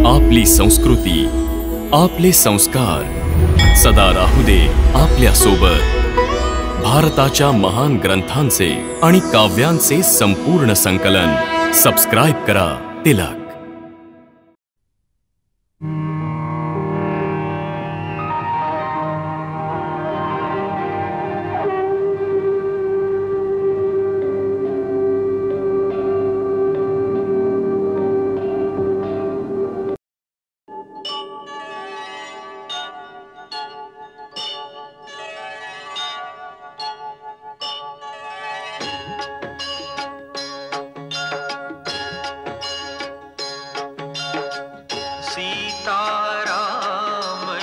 आपली संस्कृती, आपले संस्कार सदा राहू दे आपल्या सोबत। भारताच्या महान ग्रंथांचे आणि काव्यांचे संपूर्ण संकलन सबस्क्राइब करा तिलक।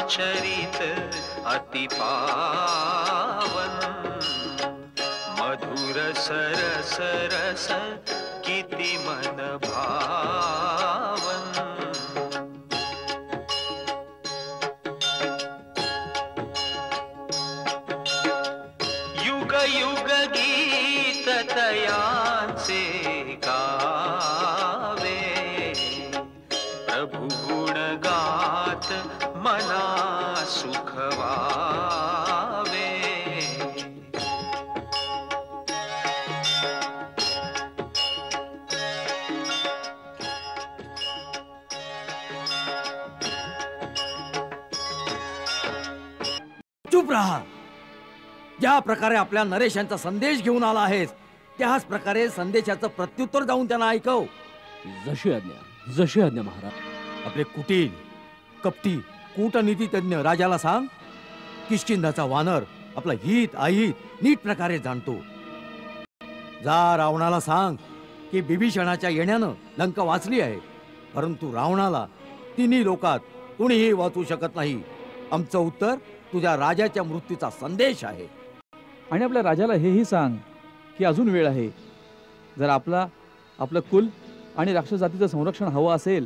चरित अति पावन, मधुर सरस रस किति मन भावन। युग युग गीत तयांचे गावे, प्रभु गुण गात मना सुख वावे। चुप रहा। ज्या प्रकारे आपल्या नरेशांचा संदेश घेऊन आला आहेस त्याच प्रकारे संदेशाचं प्रत्युत्तर जाऊन त्यांना ऐकव। जशी आज्ञा महाराज। आपले कुटील कपटी कूटनीती तज्ञ राजाला सांग, किष्किंधाचा वानर आपला हित अहित नीट प्रकारे जाणतो। जा रावणाला सांग की बिभीषणाच्या येण्यानं लंका वाचली आहे, परंतु रावणाला तिन्ही लोकात कुणीही वाचू शकत नाही। आमचं उत्तर तुझ्या राजाच्या मृत्यूचा संदेश आहे। आणि आपल्या राजाला हेही सांग की अजून वेळ आहे। जर आपलं कुल आणि राक्षस जातीचं संरक्षण हवं असेल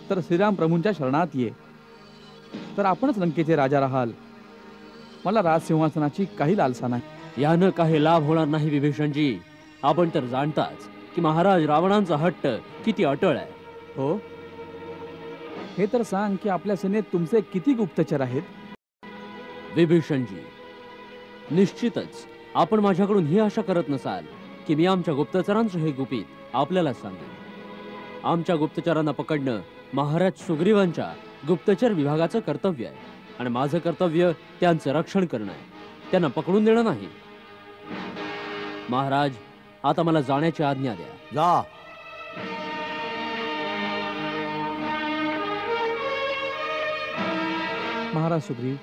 तर श्रीराम प्रभूंच्या शरणात ये, तर आपणच लंकेचे राजा राहाल। मला राजसिंहासनाची काही लालसा नाही। यानं काही लाभ होणार नाही विभीषणजी। आपण तर जाणताच की महाराज रावणांचा हट्ट किती अटळ आहे। हो, हे तर सांग की आपल्या सेनेत तुमचे किती गुप्तचर आहेत? विभीषणजी, निश्चितच आपण माझ्याकडून ही आशा करत नसाल की मी आमच्या गुप्तचरांचं हे गुपित आपल्याला सांगेन। आमच्या गुप्तचरांना पकडणं महाराज सुग्रीवांच्या गुप्तचर विभागाचं कर्तव्य आहे आणि माझं कर्तव्य त्यांचं रक्षण करणं आहे, त्यांना पकडून देणं नाही। महाराज, आता मला जाण्याची आज्ञा द्या। जा। महाराज सुग्रीव,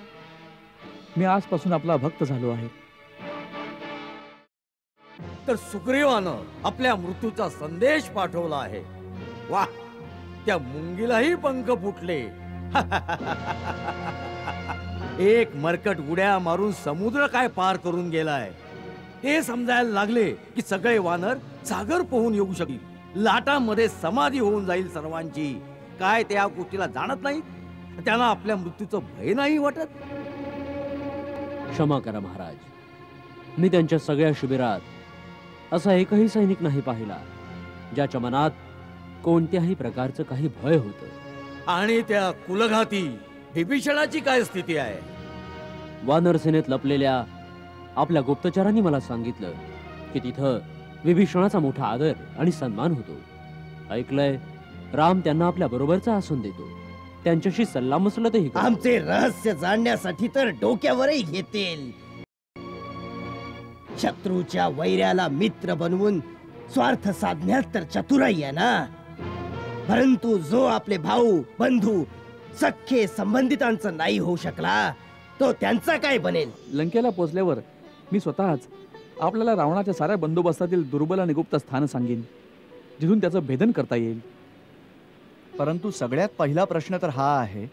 मी आजपासून आपला भक्त झालो आहे। तर सुग्रीवानं आपल्या मृत्यूचा संदेश पाठवला आहे। वाह, त्या मुंगीलाही पंख फुटले। एक मरकट उड्या मारून समुद्र काय पार करून गेलाय हे समजायला लागले की सगळे वानर सागर पोहून येऊ शकतील। लाटांमध्ये समाधी होऊन जाईल सर्वांची। काय त्या गोष्टीला जाणत नाही? त्यांना आपल्या मृत्यूचं भय नाही वाटत? क्षमा करा महाराज, मी त्यांच्या सगळ्या शिबिरात असा एकही सैनिक नाही पाहिला ज्याच्या मनात कोणत्याही प्रकारचं काही भय होतं। आणि त्या कुलघाती विभीषणाची काय स्थिती आहे? वानर सेनेत लपलेल्या आपल्या गुप्तचरांनी मला सांगितलं की तिथं विभीषणाचा मोठा आदर आणि सन्मान होतो। ऐकलंय राम त्यांना आपल्या बरोबरचा आसन देतो, त्यांच्याशी सल्लामसलतही करतो। आमचे रहस्य जाणण्यासाठी तर डोक्यावरही घेतील। शत्रूच्या वैऱ्याला मित्र बनवून स्वार्थ साधण्यात तर चतुराई आहे ना, परंतु जो आपले भाऊ बंधू सख्खे संबंधितांचं नाही होऊ शकला तो त्यांचा काय बनेल? लंकेला पोचल्यावर मी स्वतःच आपल्याला रावणाच्या साऱ्या बंदोबस्तातील दुर्बल आणि गुप्त स्थान सांगेन, जिथून त्याचं भेदन करता येईल। परंतु सगळ्यात पहिला प्रश्न तर हा आहे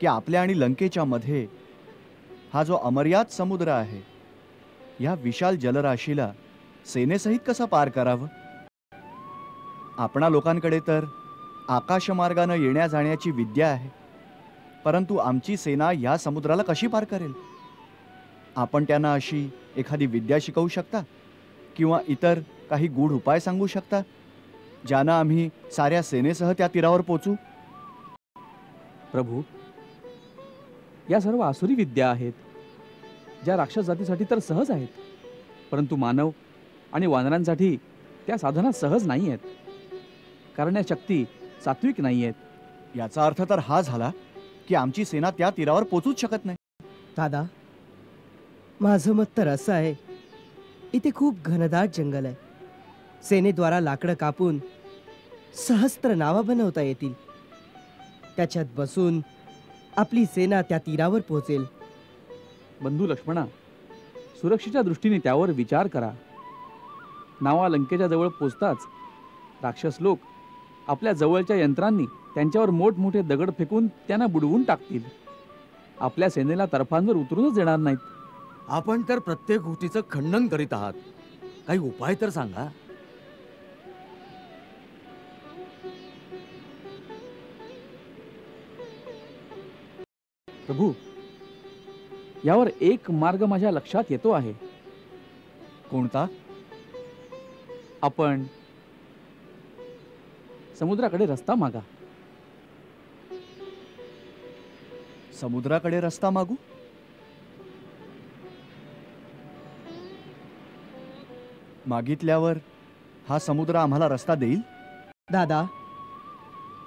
की आपल्या आणि लंकेच्या मध्ये हा जो अमर्याद समुद्र आहे, या विशाल जलराशीला सेनेसहित कसा पार करावं? आपणा लोकांकडे तर आकाशमार्गाने येण्या जाण्याची विद्या आहे, परंतु आमची सेना या समुद्राला कशी पार करेल? आपण त्यांना अशी एखादी विद्या शिकवू शकता किंवा इतर काही गूढ उपाय सांगू शकता ज्यानं आम्ही साऱ्या सेनेसह त्या तीरावर पोचू? प्रभू, या सर्व आसुरी विद्या आहेत, ज्या राक्षस जातीसाठी तर सहज आहेत, परंतु मानव आणि वानरांसाठी त्या साधना सहज नाही आहेत, कारण या शक्ती सात्विक नाही आहेत. याचा अर्थ तर हा झाला की आमची सेना त्या तीरावर पोचूच शकत नाही. दादा, माझं मत तर असं आहे, इथे खूप घनदाट जंगल आहे. सेनेद्वारा लाकडं कापून सहस्त्र नावा बनवता येतील. त्याच्यात बसून आपली सेना त्या तीरावर पोहोचेल. बंधू लक्ष्मणा, सुरक्षेच्या दृष्टीने त्यावर विचार करा. नावा लंकेच्या जवळ पोचताच राक्षस लोक आपल्या जवळच्या यंत्रांनी त्यांच्यावर मोठमोठे दगड फेकून त्यांना बुडवून टाकतील. आपल्या सेनेला तर्फांवर उतरूनच देणार नाहीत. आपण तर प्रत्येक गोष्टीचं खंडन करीत आहात. काही उपाय तर सांगा. प्रभू, यावर एक मार्ग माझ्या लक्षात येतो आहे. कोणता? आपण समुद्राकडे रस्ता मागा. समुद्राकडे रस्ता मागू? मागितल्यावर हा समुद्र आम्हाला रस्ता देईल? दादा,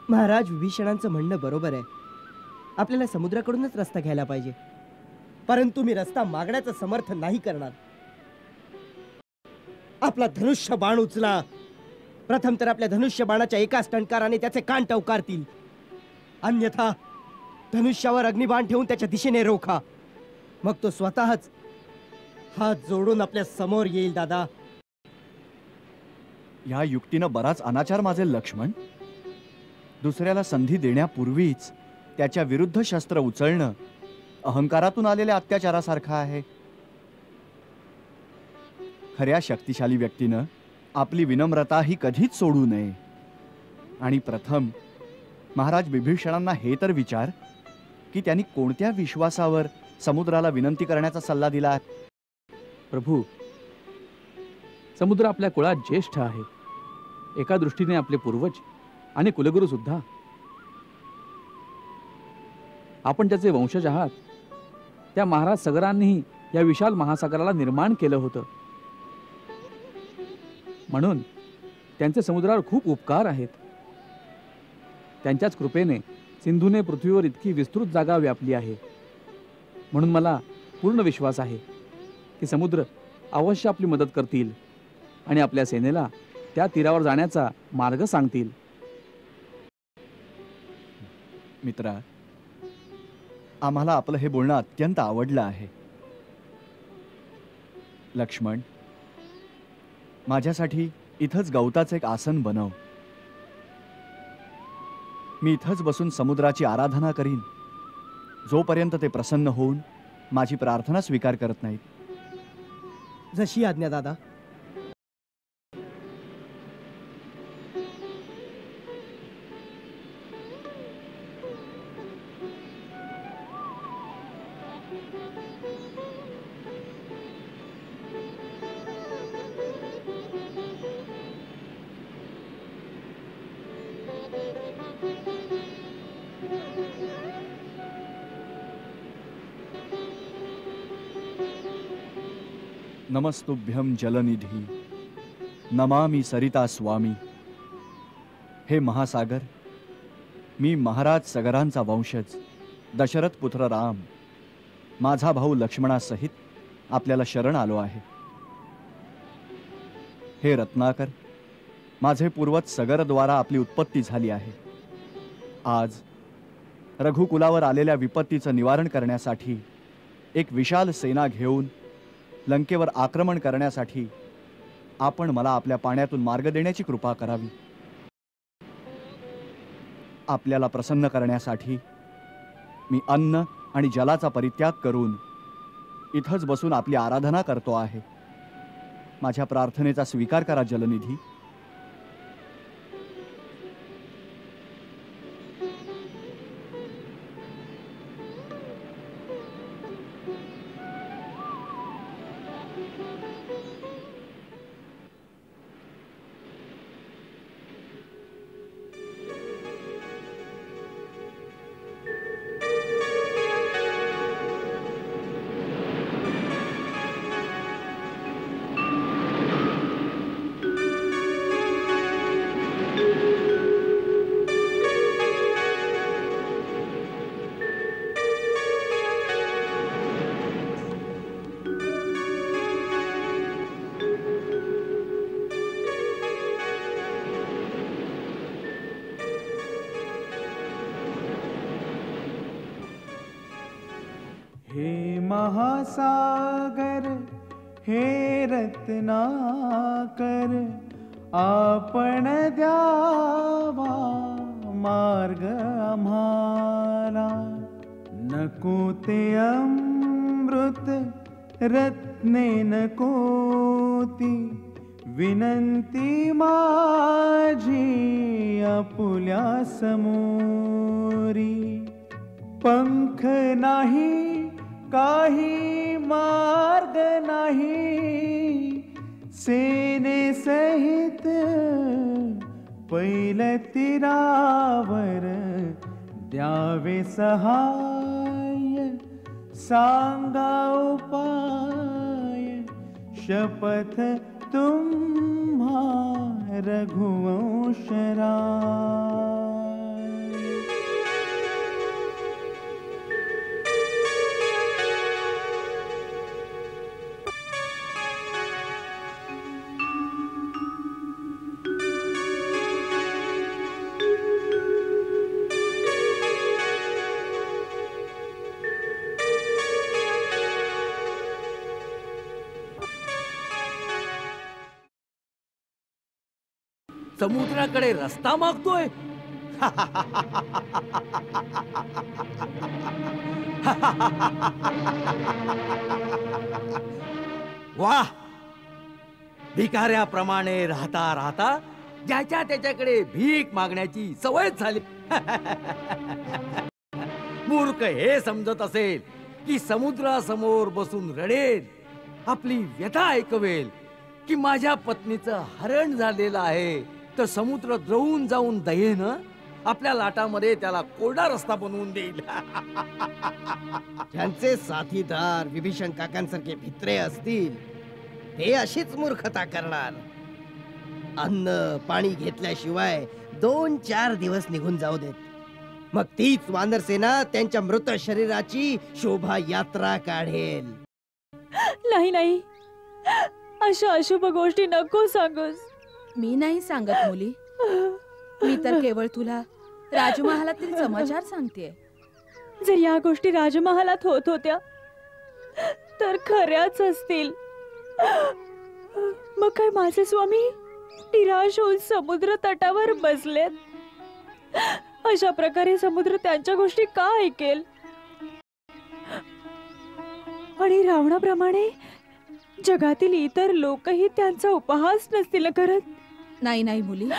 महाराज विभीषणांचं म्हणणं बरोबर आहे. आपल्याला समुद्राकडूनच रस्ता घ्यायला पाहिजे, परंतु मी रस्ता मागण्याचं समर्थन नाही करणार. आपला धनुष्य बाण उचला. प्रथम तर आपल्या धनुष्य बाणाच्या एकाच टणकाराने त्याचे कान टवकारतील, अन्यथा धनुष्यावर अग्निबाण ठेवून त्याच्या दिशेने रोखा. मग तो स्वतःच हात जोडून आपल्या समोर येईल. दादा, या युक्तीनं बराच अनाचार माझे लक्ष्मण. दुसऱ्याला संधी देण्यापूर्वीच त्याच्या विरुद्ध शस्त्र उचलणं अहंकारातून आलेल्या अत्याचारासारखं आहे. खऱ्या शक्तिशाली व्यक्तीनं आपली विनम्रता ही कधीच सोडू नये. आणि प्रथम महाराज विभीषणांना हे तर विचार की त्यांनी कोणत्या विश्वासावर समुद्राला विनंती करण्याचा सल्ला दिला. प्रभू, समुद्र आपल्या कुळात ज्येष्ठ आहे. एका दृष्टीने आपले पूर्वज आणि कुलगुरू सुद्धा. आपण त्याचे वंशज आहात. त्या महाराज सगरांनीही या विशाल महासागराला निर्माण केलं होतं, म्हणून त्यांचे समुद्रावर खूप उपकार आहेत. त्यांच्याच कृपेने सिंधूने पृथ्वीवर इतकी विस्तृत जागा व्यापली आहे. म्हणून मला पूर्ण विश्वास आहे की समुद्र अवश्य आपली मदत करतील आणि आपल्या सेनेला त्या तीरावर जाण्याचा मार्ग सांगतील. मित्रा, आम्हाला आपलं हे बोलणं अत्यंत आवडलं आहे. लक्ष्मण, माझ्यासाठी इथंच गवताचं एक आसन बनव. मी इथंच बसून समुद्राची आराधना करीन, जोपर्यंत ते प्रसन्न होऊन माझी प्रार्थना स्वीकार करत नाहीत. जशी आज्ञा दादा. नमस्तुभ्यं जलनिधी, नमामि सरिता स्वामी. हे महासागर, मी महाराज सगरांचा वंशज दशरथ पुत्र राम, माझा भाऊ लक्ष्मणासहित आपल्याला शरण आलो आहे. हे रत्नाकर, माझे पूर्वज सगरद्वारा आपली उत्पत्ती झाली आहे. आज रघुकुलावर आलेल्या विपत्तीचं निवारण करण्यासाठी एक विशाल सेना घेऊन लंकेवर आक्रमण करण्यासाठी आपण मला आपल्या पाण्यातून मार्ग देण्याची कृपा करावी. आपल्याला प्रसन्न करण्यासाठी मी अन्न आणि जलाचा परित्याग करून इथंच बसून आपली आराधना करतो आहे. माझ्या प्रार्थनेचा स्वीकार करा जलनिधी. हे महासागर हे रत्नाकर आपण द्यावा मार्ग आम्हाला नको ते अमृत रत्ने नकोती विनंती माझी आपुल्या समोरी पंख नाही काही मार्ग नाही सेने सहित पैल तीरावर द्यावे सहाय सांगा उपाय शपथ तुम्हा रघुवंशराय समुद्राकडे रस्ता मागतोय. वाह, भिकाऱ्याप्रमाणे राहता राहता ज्याच्या त्याच्याकडे भीक मागण्याची सवय झाली. मूर्ख हे समजत असेल की समुद्रासमोर बसून रडेल, आपली व्यथा ऐकवेल, की माझ्या पत्नीचं हरण झालेलं आहे, तर समुद्र द्रवून जाऊन दयेनं आपल्या लाटामध्ये त्याला कोरडा रस्ता बनवून देईल. ज्यांचे साथीदार विभीषण काकांसारखे भित्रे असतील ते अशीच मूर्खता करणार. अन्न पाणी घेतल्याशिवाय 2-4 दिवस निघून जाऊ देत, मग तीच वानरसेना त्यांच्या मृत शरीराची शोभा यात्रा काढेल. नाही नाही, अशा अशुभ गोष्टी नको सांगूस. मी नाही सांगत मुली, मी तर केवळ तुला राजमहालातील समाचार सांगतेय. जर या गोष्टी राजमहालात होत होत्या तर खऱ्याच असतील. मग काय माझे स्वामी निराश होऊन समुद्र तटावर बसलेत. अशा प्रकारे समुद्र त्यांच्या गोष्टी का ऐकेल? आणि रावणाप्रमाणे जगातील इतर लोकही त्यांचा उपहास नसतील करत. नाही नाही मुली,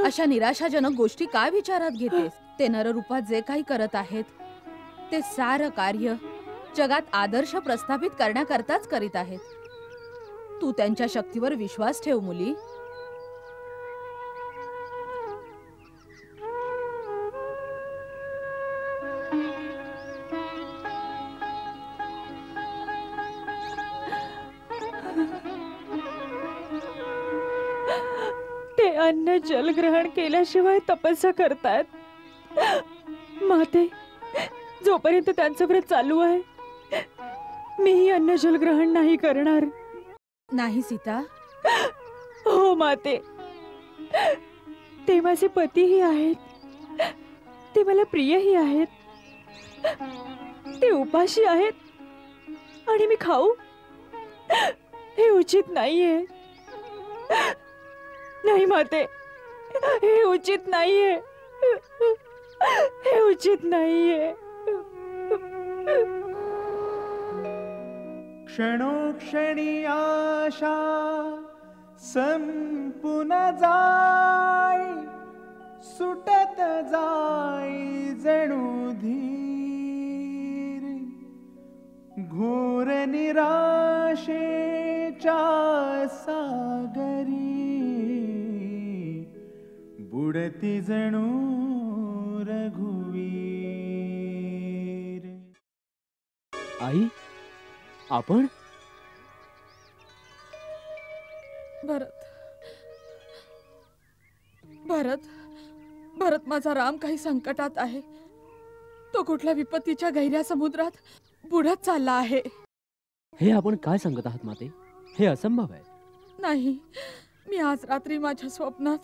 अशा निराशाजनक गोष्टी काय विचारात घेतेस? ते नररूपात जे काही करत आहेत ते सारं कार्य जगात आदर्श प्रस्थापित करण्याकरताच करीत आहेत. तू त्यांच्या शक्तीवर विश्वास ठेव मुली. ते अन्न जल ग्रहण केल्याशिवाय तपस्या करतायत. माते, जोपर्यंत त्यांचं व्रत चालू आहे मीही अन्न जल ग्रहण नाही करणार. नाही सीता. हो माते, ते माझे पतीही आहेत, ते मला प्रियही आहेत, ते उपाशी आहेत आणि मी खाऊ हे उचित नाहीये. नाही माते, हे उचित नाहीये, हे उचित नाहीये. क्षणोक्षणी आशा संपून जाई, सुटत जाई जणू धीर, घोर निराशेच्या सागरी बुडती जणू रघुवीर. आई, आपण? भरत, भरत, भरत माझा राम काही संकटात आहे. तो कुठल्या विपत्तीच्या गहिऱ्या समुद्रात बुडत चालला आहे. हे आपण काय सांगत आहात माते? हे असंभव आहे. नाही, मी आज रात्री माझ्या स्वप्नात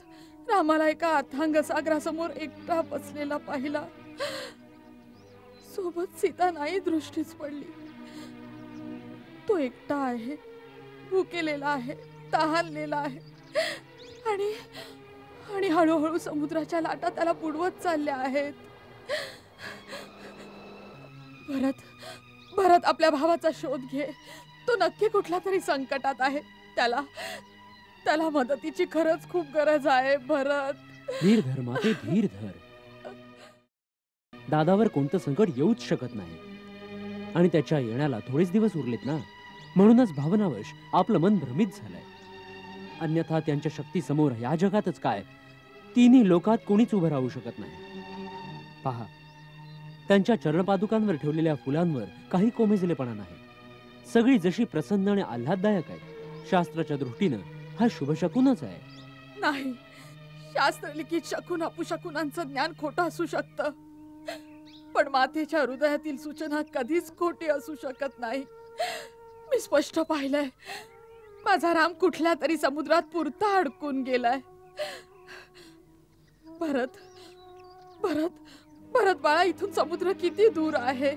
रामाला एका अथांग सागरासमोर एकटा बसलेला पाहिला. सोबत सीता नाही दृष्टीच पडली. तो एकटा आहे, भुकेलेला आहे, तहानलेला आहे आणि आणि हळूहळू समुद्राच्या लाटा त्याला बुडवत चालल्या आहेत. भरत, भरत आपल्या भावाचा शोध घे. तो नक्की कुठल्या तरी संकटात आहे. त्याला त्याला मदतीची खरंच खूप गरज आहे. भरत, धीर धर माते, धीर धर. दादावर कोणतं संकट येऊच शकत नाही आणि त्याच्या येण्याला थोडेच दिवस उरलेत ना. म्हणूनच भावनावश आपलं मन भ्रमित झालंय. अन्यथा त्यांच्या शक्तीसमोर या जगातच काय, तिन्ही लोकात कोणीच उभं राहू शकत नाही. पहा, त्यांच्या चरणपादुकांवर ठेवलेल्या फुलांवर काही कोमेजलेपणा नाही. सगळी जशी प्रसन्न आणि आल्हाददायक आहे. शास्त्राच्या दृष्टीनं हा शुभ शकुनच आहे. नाही, शास्त्रलिखित शकुन अपशकुनांचं ज्ञान खोटं असू शकतं, पण मातेच्या हृदयातील सूचना कधीच खोटी असू शकत नाही. मी स्पष्ट पाहिलंय, माझा राम कुठल्या तरी समुद्रात पुरता अडकून गेलाय. भरत, भरत, भरत बाळा, इथून समुद्र किती दूर आहे.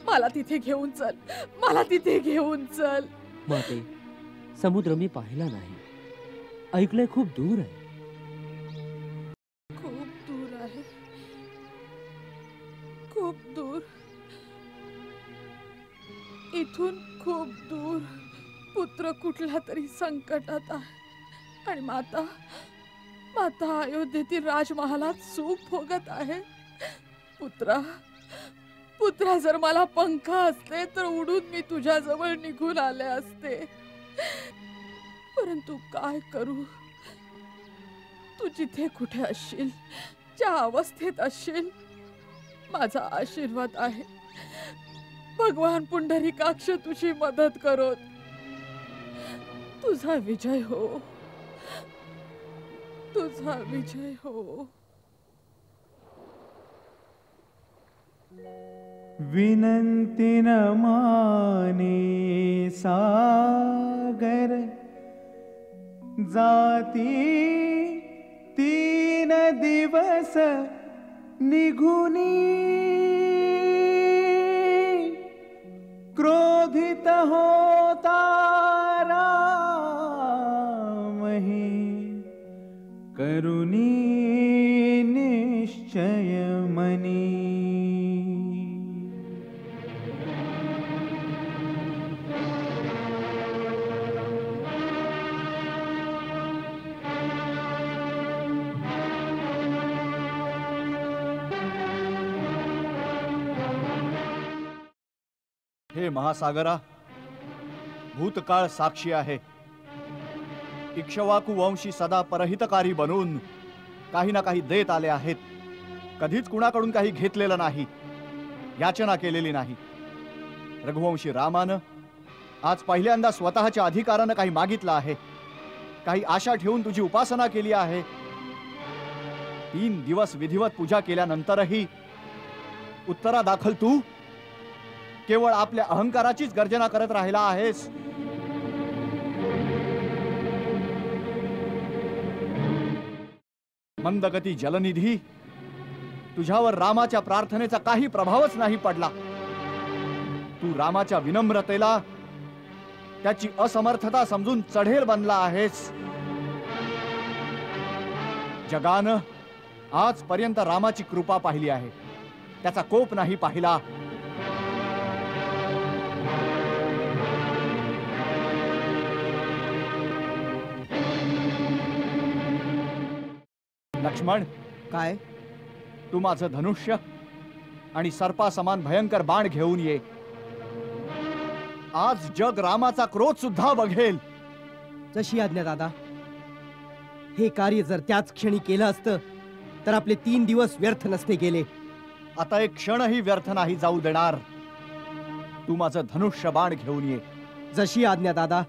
मला तिथे घेऊन चल, मला तिथे घेऊन चल. माते, समुद्र मी पाहिला नाही, ऐकलंय खूप दूर आहे. खूप दूर आहे, खूप दूर. इथून खूप दूर पुत्र कुठल्या तरी संकटात आहे आणि माता, माता अयोध्येतील राजमहालात सुख भोगत आहे. पुत्रा, पुत्रा, जर मला पंख असते तर उडून मी तुझ्या जवळ निघून आले असते, परंतु काय करू. तू जिथे कुठे असशील, ज्या अवस्थेत असशील, माझा आशीर्वाद आहे. भगवान पुंडरीकाक्ष तुझी मदत करोत. तुझा विजय हो, तुझा विजय हो. विनंती न माने सागर, जाती 3 दिवस निघुनी. क्रोधित होता रामहि, करुणी निश्चय मनी. हे महासागरा, भूतकाळ साक्षी आहे. इक्ष्वाकू वंशी सदा परहितकारी बनून काही ना काही देत आले आहेत. कधीच कुणाकडून काही घेतलेलं नाही, याचना केलेली नाही. रघुवंशी रामानं आज पहिल्यांदा स्वतःच्या अधिकारानं काही मागितलं आहे. काही आशा ठेवून तुझी उपासना केली आहे. 3 दिवस विधिवत पूजा केल्यानंतरही उत्तरादाखल तू केवळ आपल्या अहंकाराचीच गर्जना करत राहिला आहेस. मंदगती जलनिधी, तुझ्यावर रामाच्या प्रार्थनेचा काही प्रभावच नाही पडला. तू रामाच्या विनम्रतेला त्याची असमर्थता समजून चढेल बनला आहेस. जगानं आजपर्यंत रामाची कृपा पाहिली आहे, त्याचा कोप नाही पाहिला. लक्ष्मण, काय? तू माझं धनुष्य आणि सर्पा समान भयंकर बाण घेऊन ये. आज जग रामाचा क्रोध सुद्धा बघेल. जशी आज्ञा दादा. हे कार्य जर त्याच क्षणी केलं असतं तर आपले 3 दिवस व्यर्थ नसते गेले. आता एक क्षणही व्यर्थ नाही जाऊ देणार. तू माझं धनुष्य बाण घेऊन ये. जशी आज्ञा दादा.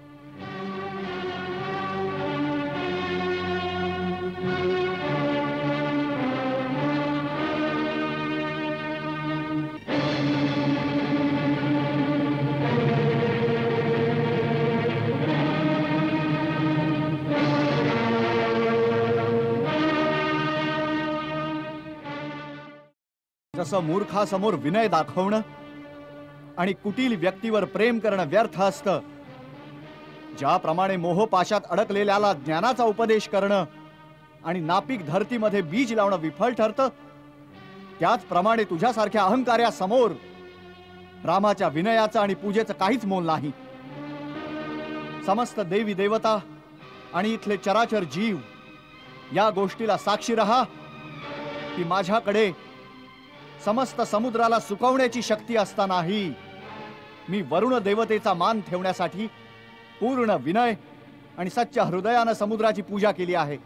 जसं मूर्खासमोर विनय दाखवणं आणि कुटील व्यक्तीवर प्रेम करणं व्यर्थ असतं, ज्याप्रमाणे मोहपाशात अडकलेल्याला ज्ञानाचा उपदेश करणं आणि नापीक धरतीमध्ये बीज लावणं विफल ठरतं, त्याचप्रमाणे तुझ्यासारख्या अहंकार्यासमोर रामाच्या विनयाचं आणि पूजेचं काहीच मोल नाही. समस्त देवी देवता आणि इथले चराचर जीव या गोष्टीला साक्षी रहा की माझ्याकडे समस्त समुद्राला सुकवण्याची शक्ती असतानाही मी वरुण देवतेचा मान ठेवण्यासाठी पूर्ण विनय आणि सच्च्या हृदयानं समुद्राची पूजा केली आहे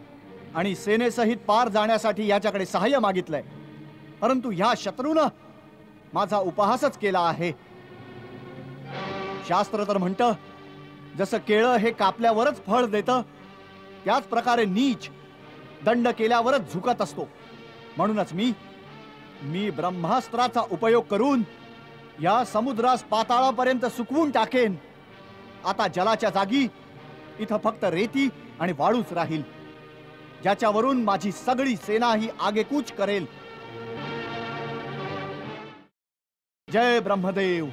आणि सेनेसहित पार जाण्यासाठी याच्याकडे सहाय्य मागितलंय. परंतु ह्या शत्रूनं माझा उपहासच केला आहे. शास्त्र तर म्हणतं, जसं केळं हे कापल्यावरच फळ देतं, त्याच प्रकारे नीच दंड केल्यावरच झुकत असतो. म्हणूनच मी ब्रह्मास्त्राचा उपयोग करून या समुद्रास पाताळापर्यंत सुकवून टाकेन. आता जलाच्या जागी इथं फक्त रेती आणि वाळूच राहील, ज्याच्यावरून माझी सगळी सेना ही आगेकूच करेल. जय ब्रह्मदेव.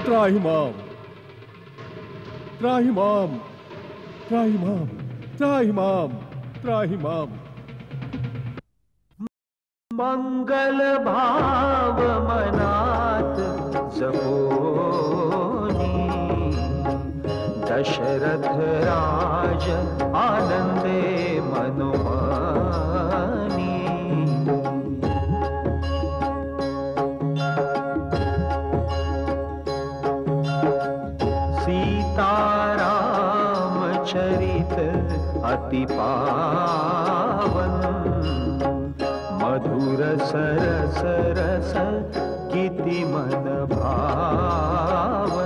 त्राहिमाम, त्राहिमाम, त्राहिमाम, त्राहिमाम, त्राहिमाम. मंगल भाव मनात जपोनी, दशरथ राज आनंदे मनोमानी. सीताराम चरित अति पावन, मधुर सरस रस किति मन भावन.